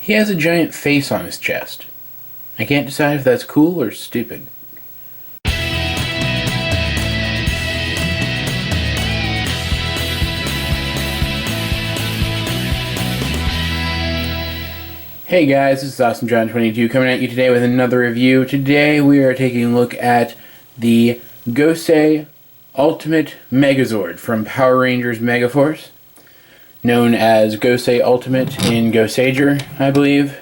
He has a giant face on his chest. I can't decide if that's cool or stupid. Hey guys, this is AwesomeJohn22 coming at you today with another review. Today we are taking a look at the Gosei Ultimate Megazord from Power Rangers Megaforce, known as Gosei Ultimate in Goseiger, I believe.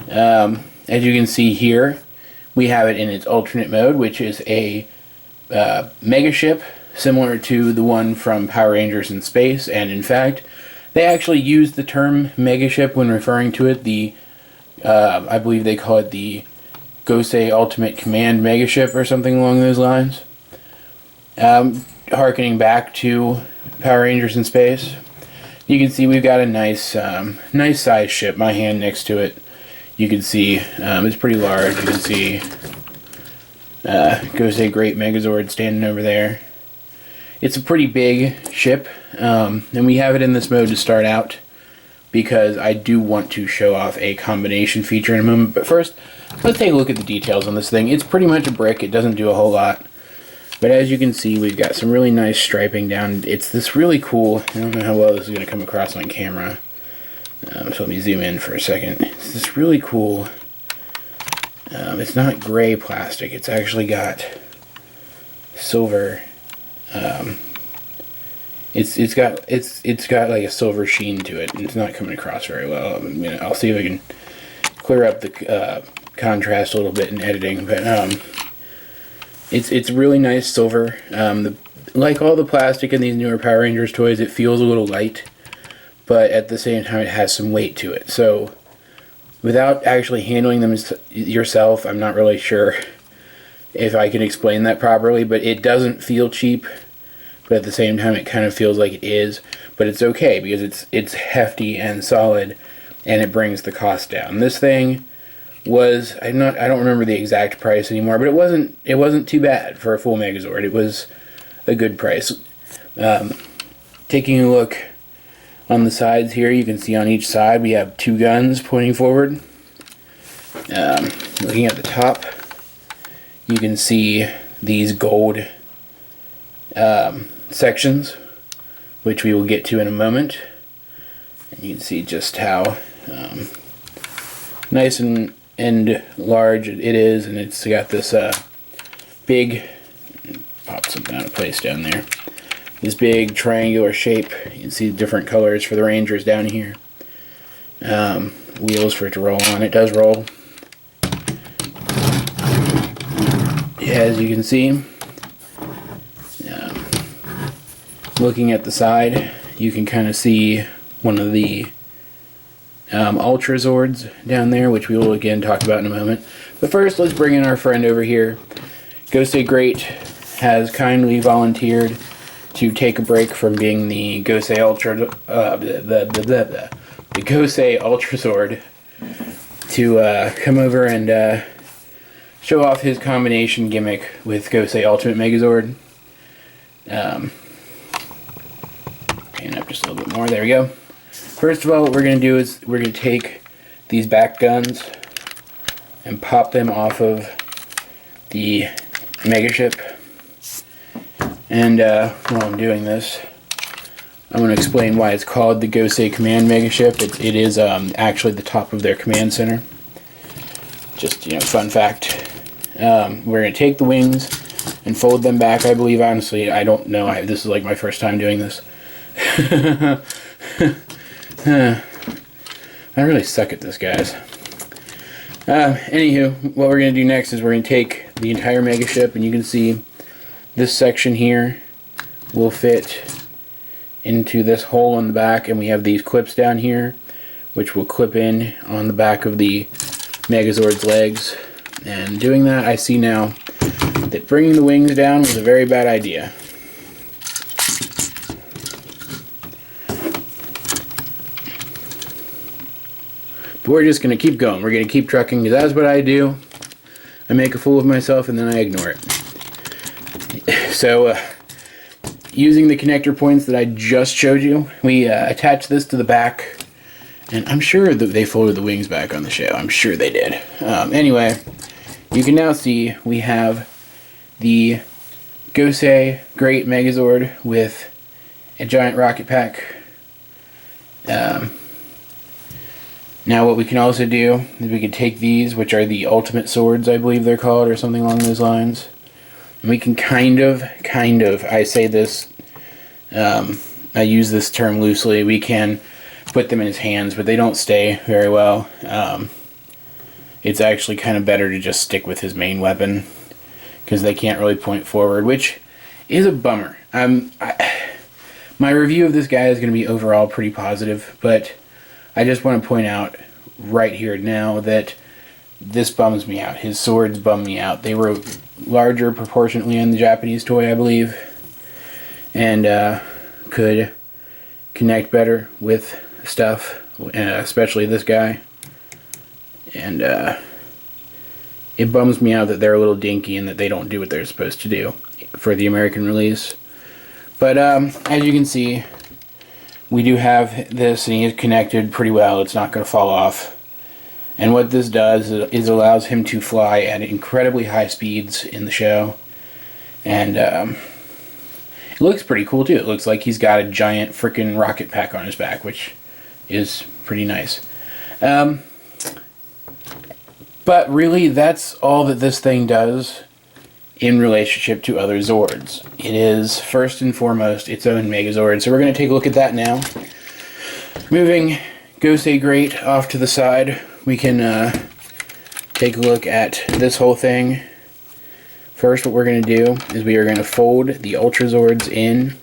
As you can see here, we have it in its alternate mode, which is a mega ship similar to the one from Power Rangers in Space, and in fact, they actually use the term megaship when referring to it. I believe they call it the Gosei Ultimate Command Megaship or something along those lines. Harkening back to Power Rangers in Space, you can see we've got a nice size ship. My hand next to it, you can see it's pretty large. You can see Gosei Great Megazord standing over there. It's a pretty big ship, and we have it in this mode to start out because I do want to show off a combination feature in a moment. But first, let's take a look at the details on this thing. It's pretty much a brick. It doesn't do a whole lot. But as you can see, we've got some really nice striping down. It's this really cool, I don't know how well this is going to come across on camera. So let me zoom in for a second. It's this really cool, it's not gray plastic. It's actually got silver. It's got like a silver sheen to it, and it's not coming across very well. I'll see if I can clear up the contrast a little bit in editing, but it's really nice silver. Like all the plastic in these newer Power Rangers toys, it feels a little light, but at the same time it has some weight to it. So without actually handling them yourself, I'm not really sure if I can explain that properly, but it doesn't feel cheap, but at the same time it kind of feels like it is. But it's okay because it's hefty and solid, and it brings the cost down. This thing was, I don't remember the exact price anymore, but it wasn't too bad for a full Megazord. It was a good price. Taking a look on the sides here, you can see on each side we have two guns pointing forward. Looking at the top, you can see these gold sections, which we will get to in a moment. And you can see just how nice and large it is, and it's got this big, pop something out of place down there, this big triangular shape. You can see different colors for the Rangers down here. Wheels for it to roll on. It does roll. As you can see, looking at the side, you can kind of see one of the Ultra Zords down there, which we will again talk about in a moment. But first, let's bring in our friend over here. Gosei Great has kindly volunteered to take a break from being the Gosei the Gosei Ultra Zord to come over and show off his combination gimmick with Gosei Ultimate Megazord. Pan up just a little bit more. There we go. First of all, what we're going to do is we're going to take these back guns and pop them off of the Megaship. And while I'm doing this, I'm going to explain why it's called the Gosei Command Megaship. It is actually the top of their command center. Just, fun fact. We're going to take the wings and fold them back, I believe. Honestly, I don't know. This is like my first time doing this. I really suck at this, guys. Anywho, what we're going to do next is we're going to take the entire Megaship, and you can see this section here will fit into this hole in the back, and we have these clips down here which will clip in on the back of the Megazord's legs. And doing that, I see now that bringing the wings down was a very bad idea. But we're just going to keep going. We're going to keep trucking, because that's what I do. I make a fool of myself and then I ignore it. So, using the connector points that I just showed you, we attach this to the back And I'm sure that they folded the wings back on the show. I'm sure they did. Anyway, you can now see we have the Gosei Great Megazord with a giant rocket pack. Now what we can also do is we can take these, which are the ultimate swords, I believe they're called, or something along those lines. And we can kind of, I say this, I use this term loosely, we can put them in his hands, but they don't stay very well. It's actually kind of better to just stick with his main weapon, because they can't really point forward, which is a bummer. My review of this guy is going to be overall pretty positive, but I just want to point out right here now that this bums me out. His swords bum me out. They were larger proportionately in the Japanese toy, I believe, and could connect better with stuff, especially this guy. And it bums me out that they're a little dinky and that they don't do what they're supposed to do for the American release. But as you can see, we do have this, and he is connected pretty well. It's not going to fall off. And what this does is allows him to fly at incredibly high speeds in the show. And it looks pretty cool too. It looks like he's got a giant freaking rocket pack on his back, which is pretty nice. But really, that's all that this thing does in relationship to other Zords. It is, first and foremost, its own Megazord. So we're going to take a look at that now. Moving Gosei Great off to the side, we can take a look at this whole thing. First, what we're going to do is we are going to fold the Ultra Zords in,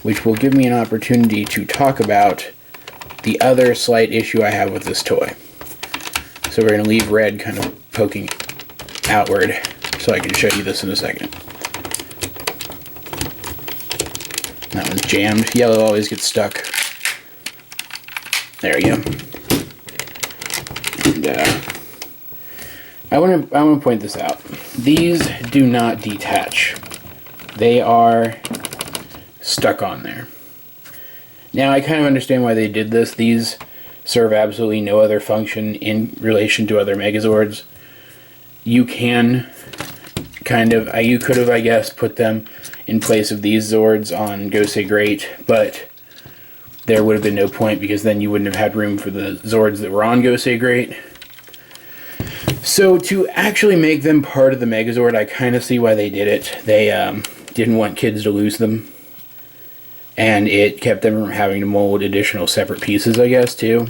which will give me an opportunity to talk about the other slight issue I have with this toy. So we're going to leave red kind of poking outward, so I can show you this in a second. That one's jammed. Yellow always gets stuck. There we go. And I want to point this out. These do not detach. They are stuck on there. Now I kind of understand why they did this. These serve absolutely no other function in relation to other Megazords. You can you could have, I guess, put them in place of these Zords on Gosei Great, but there would have been no point, because then you wouldn't have had room for the Zords that were on Gosei Great. So to actually make them part of the Megazord, I kind of see why they did it. They didn't want kids to lose them, and it kept them from having to mold additional separate pieces, I guess, too.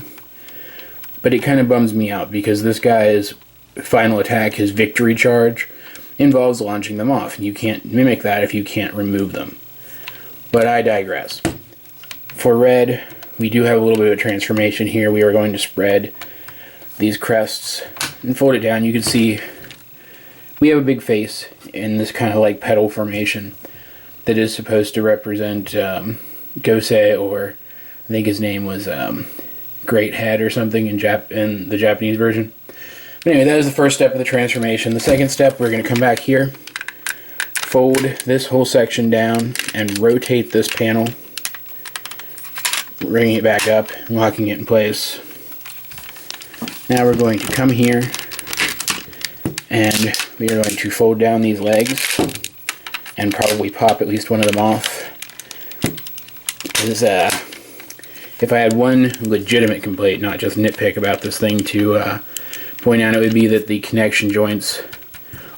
But it kind of bums me out, because this guy's final attack, his victory charge, involves launching them off, and you can't mimic that if you can't remove them. But I digress. For red, we do have a little bit of a transformation here. We are going to spread these crests and fold it down. You can see we have a big face in this kind of like petal formation that is supposed to represent Gosei, or I think his name was Great Head or something in the Japanese version. But anyway, that is the first step of the transformation. The second step, we're going to come back here, fold this whole section down, and rotate this panel, bringing it back up, locking it in place. Now we're going to come here, and we are going to fold down these legs, and probably pop at least one of them off. Because if I had one legitimate complaint, not just nitpick about this thing to point out, it would be that the connection joints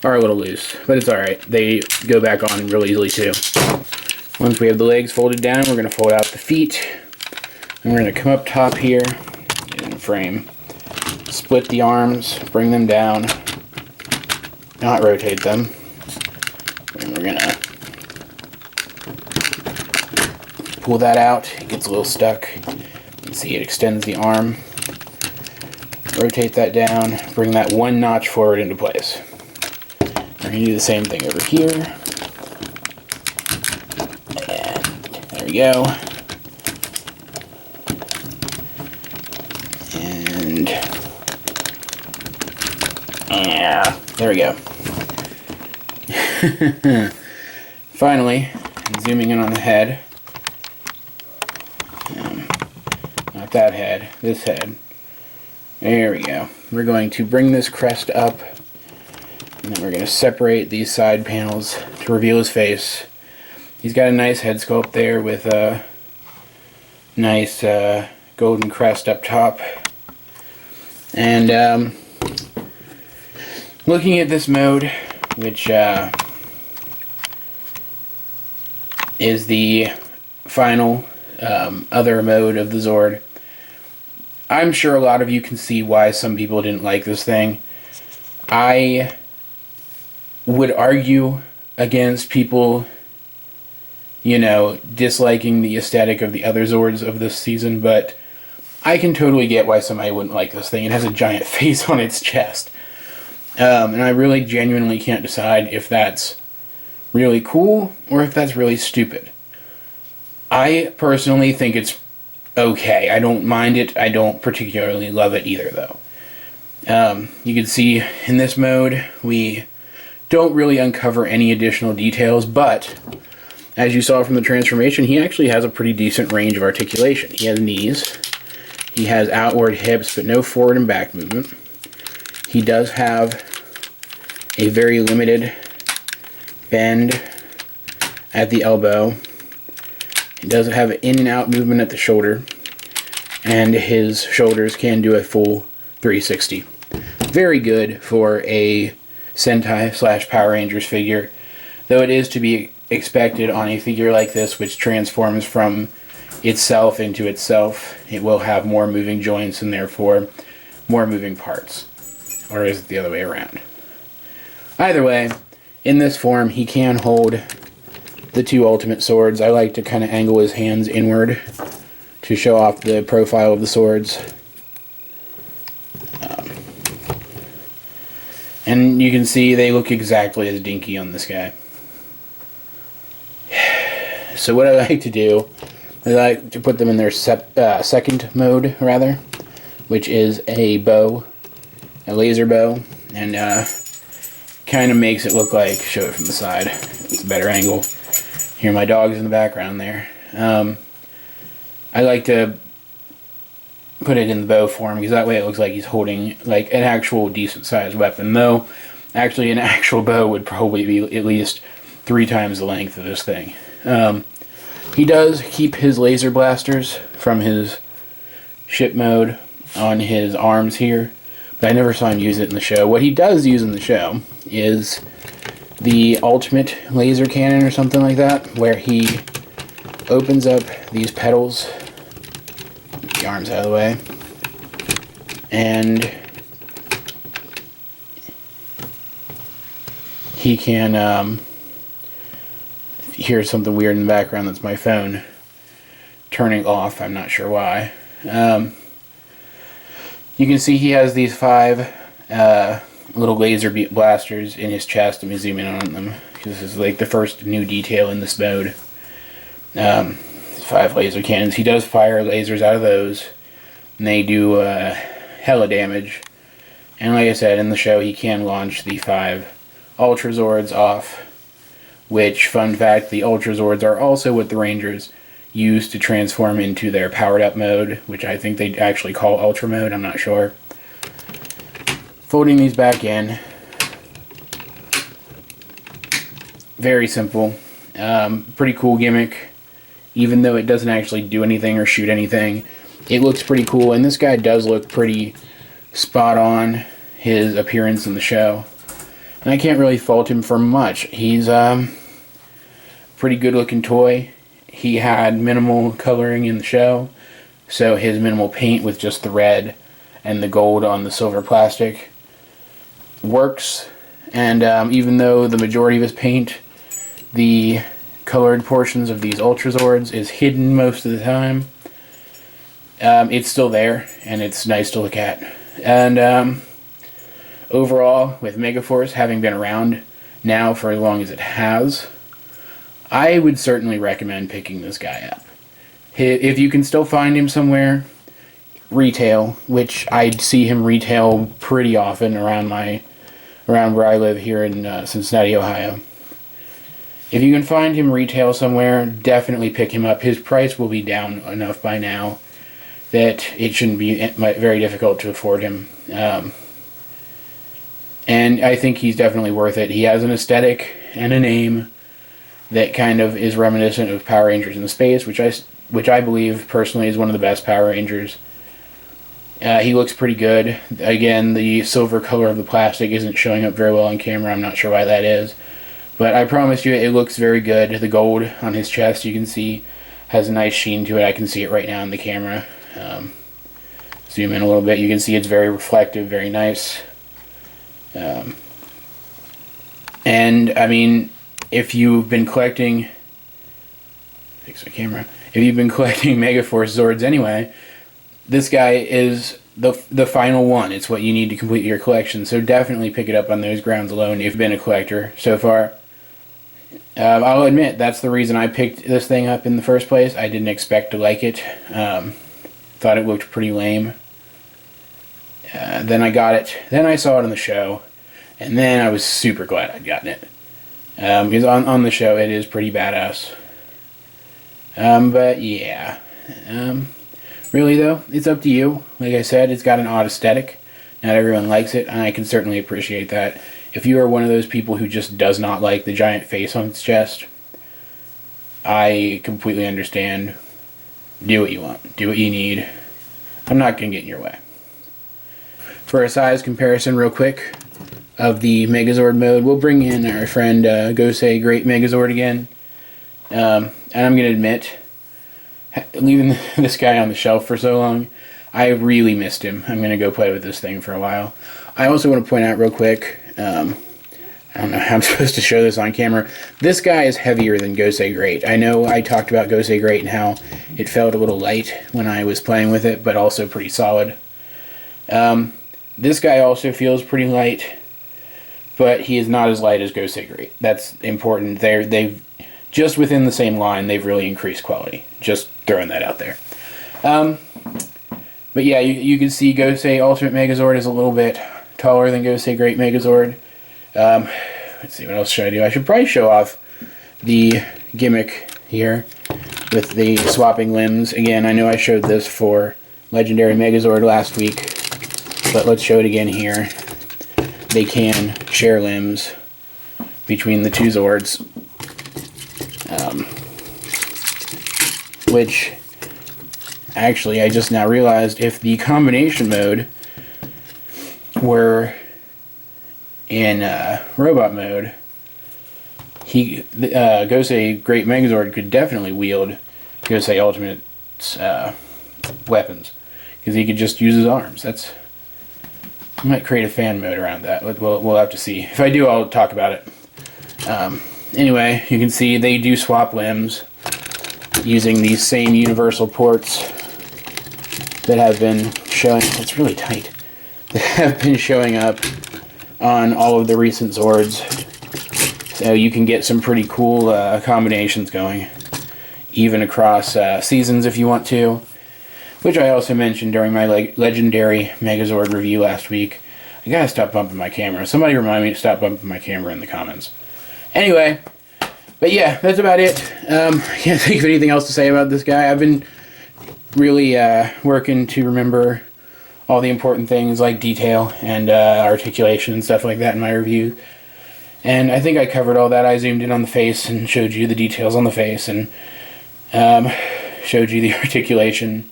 are a little loose, but it's alright. They go back on real easily too. Once we have the legs folded down, we're going to fold out the feet, and we're going to come up top here, get in the frame, split the arms, bring them down, not rotate them, and we're going to pull that out. It gets a little stuck. You can see it extends the arm. Rotate that down, bring that one notch forward into place. We're going to do the same thing over here. And there we go. And yeah, there we go. Finally, zooming in on the head. Not that head, this head. There we go. We're going to bring this crest up, and then we're going to separate these side panels to reveal his face. He's got a nice head sculpt there with a nice golden crest up top. And looking at this mode, which is the final other mode of the Zord, I'm sure a lot of you can see why some people didn't like this thing. I would argue against people, you know, disliking the aesthetic of the other Zords of this season, but I can totally get why somebody wouldn't like this thing. It has a giant face on its chest. And I really genuinely can't decide if that's really cool or if that's really stupid. I personally think it's okay. I don't mind it. I don't particularly love it either, though. You can see in this mode, we don't really uncover any additional details, but as you saw from the transformation, he actually has a pretty decent range of articulation. He has knees, he has outward hips, but no forward and back movement. He does have a very limited bend at the elbow. He does have an in and out movement at the shoulder, and his shoulders can do a full 360. Very good for a Sentai / Power Rangers figure, though it is to be expected on a figure like this, which transforms from itself into itself. It will have more moving joints and therefore more moving parts. Or is it the other way around? Either way, in this form, he can hold the two ultimate swords. I like to kind of angle his hands inward to show off the profile of the swords. And you can see they look exactly as dinky on this guy. So what I like to do is I like to put them in their second mode, rather, which is a bow, a laser bow, and kind of makes it look like, show it from the side, it's a better angle. Hear my dogs in the background there. I like to put it in the bow form because that way it looks like he's holding like an actual decent sized weapon, though actually an actual bow would probably be at least 3 times the length of this thing. He does keep his laser blasters from his ship mode on his arms here, but I never saw him use it in the show. What he does use in the show is the ultimate laser cannon or something like that, where he opens up these petals, get the arms out of the way, and he can hear something weird in the background. That's my phone turning off. I'm not sure why. You can see he has these 5 little laser blasters in his chest. Let me zoom in on them, because this is like the first new detail in this mode. 5 laser cannons. He does fire lasers out of those, and they do hella damage. And like I said, in the show he can launch the 5 Ultra Zords off, which, fun fact, the Ultra Zords are also what the Rangers use to transform into their powered up mode, which I think they actually call Ultra mode, I'm not sure. Folding these back in, very simple, pretty cool gimmick, even though it doesn't actually do anything or shoot anything. It looks pretty cool, and this guy does look pretty spot on his appearance in the show. And I can't really fault him for much. He's pretty good looking toy. He had minimal coloring in the show, so his minimal paint with just the red and the gold on the silver plastic works. And even though the majority of his paint, the colored portions of these Ultra Zords, is hidden most of the time, it's still there, and it's nice to look at. And overall, with Megaforce having been around now for as long as it has, I would certainly recommend picking this guy up. If you can still find him somewhere, retail, which I'd see him retail pretty often around where I live here in Cincinnati, Ohio. If you can find him retail somewhere, definitely pick him up. His price will be down enough by now that it shouldn't be very difficult to afford him. And I think he's definitely worth it. He has an aesthetic and a name that kind of is reminiscent of Power Rangers in Space, which I believe personally is one of the best Power Rangers. He looks pretty good. Again, the silver color of the plastic isn't showing up very well on camera. I'm not sure why that is. But I promise you, it looks very good. The gold on his chest, you can see, has a nice sheen to it. I can see it right now in the camera. Zoom in a little bit. You can see it's very reflective, very nice. And, I mean, if you've been collecting... Fix my camera. If you've been collecting Megaforce Zords anyway, this guy is the final one. It's what you need to complete your collection. So definitely pick it up on those grounds alone if you've been a collector so far. I'll admit, that's the reason I picked this thing up in the first place. I didn't expect to like it. Thought it looked pretty lame. Then I got it. Then I saw it on the show. And then I was super glad I'd gotten it. Because on the show it is pretty badass. But yeah. Really though, it's up to you. Like I said, it's got an odd aesthetic. Not everyone likes it, and I can certainly appreciate that. If you are one of those people who just does not like the giant face on its chest, I completely understand. Do what you want. Do what you need. I'm not going to get in your way. For a size comparison real quick of the Megazord mode, we'll bring in our friend Gosei Great Megazord again. And I'm going to admit, leaving this guy on the shelf for so long, I really missed him. I'm going to go play with this thing for a while. I also want to point out real quick, I don't know how I'm supposed to show this on camera. This guy is heavier than Gosei Great. I know I talked about Gosei Great and how it felt a little light when I was playing with it, but also pretty solid. This guy also feels pretty light, but he is not as light as Gosei Great. That's important. They've just within the same line, they've really increased quality. Just throwing that out there. But yeah, you can see Gosei Ultimate Megazord is a little bit taller than Gosei Great Megazord. Let's see, what else should I do? I should probably show off the gimmick here with the swapping limbs. Again, I know I showed this for Legendary Megazord last week, but let's show it again here. They can share limbs between the two Zords, which actually I just now realized if the combination mode were in robot mode, Gosei Great Megazord could definitely wield Gosei Ultimate's weapons, because he could just use his arms. I might create a fan mode around that. We'll have to see. If I do, I'll talk about it. Anyway, you can see they do swap limbs using these same universal ports that have been showing. It's really tight. That have been showing up on all of the recent Zords. So you can get some pretty cool combinations going, even across seasons if you want to, which I also mentioned during my Legendary Megazord review last week. I gotta stop bumping my camera. Somebody remind me to stop bumping my camera in the comments. Anyway, but yeah, that's about it. Can't think of anything else to say about this guy. I've been really working to remember all the important things like detail and articulation and stuff like that in my review. And I think I covered all that. I zoomed in on the face and showed you the details on the face and showed you the articulation.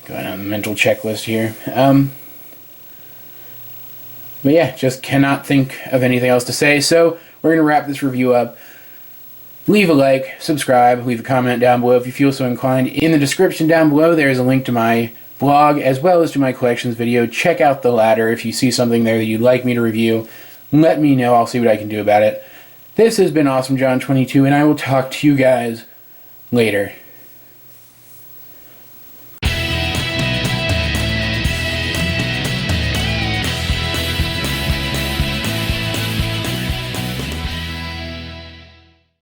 Going on the mental checklist here. But yeah, just cannot think of anything else to say. So we're going to wrap this review up. Leave a like, subscribe, leave a comment down below if you feel so inclined. In the description down below, there is a link to my blog as well as to my collections video. Check out the latter. If you see something there that you'd like me to review, let me know. I'll see what I can do about it. This has been Awesome John 22, and I will talk to you guys later.